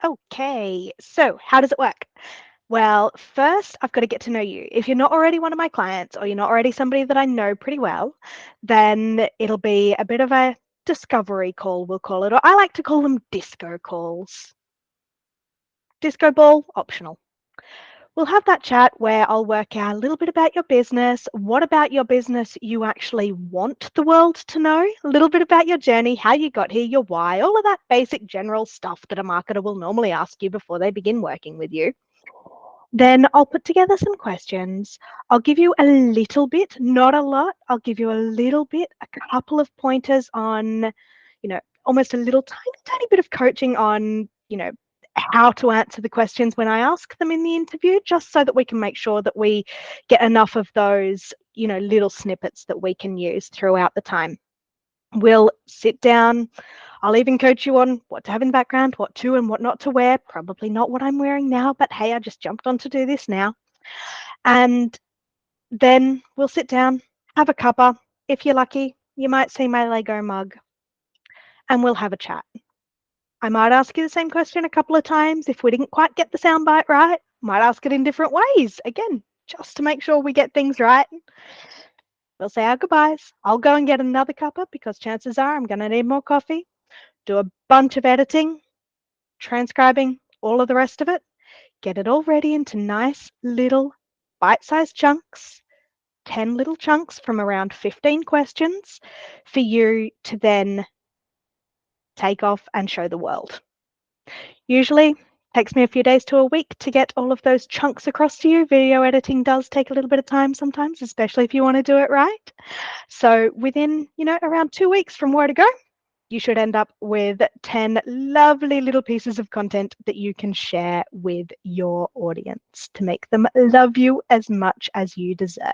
Okay, so how does it work? Well, first, I've got to get to know you. If you're not already one of my clients or you're not already somebody that I know pretty well, then it'll be a bit of a discovery call, we'll call it, or I like to call them disco calls. Disco ball, optional. We'll have that chat where I'll work out a little bit about your business, what about your business you actually want the world to know, a little bit about your journey, how you got here, your why, all of that basic general stuff that a marketer will normally ask you before they begin working with you. Then I'll put together some questions. I'll give you a little bit, not a lot. I'll give you a little bit, a couple of pointers on, almost a little tiny bit of coaching on, how to answer the questions when I ask them in the interview, just so that we can make sure that we get enough of those, little snippets that we can use throughout the time. We'll sit down. I'll even coach you on what to have in the background, what to and what not to wear. Probably not what I'm wearing now, but hey, I just jumped on to do this now. And then we'll sit down, have a cuppa. If you're lucky, you might see my Lego mug, and we'll have a chat. I might ask you the same question a couple of times. If we didn't quite get the soundbite right, might ask it in different ways. Again, just to make sure we get things right. We'll say our goodbyes. I'll go and get another cuppa because chances are I'm going to need more coffee. Do a bunch of editing, transcribing, all of the rest of it. Get it all ready into nice little bite-sized chunks, 10 little chunks from around 15 questions for you to then take off and show the world. Usually takes me a few days to a week to get all of those chunks across to you. Video editing does take a little bit of time sometimes, especially if you want to do it right. So within, around 2 weeks from where to go, you should end up with 10 lovely little pieces of content that you can share with your audience to make them love you as much as you deserve.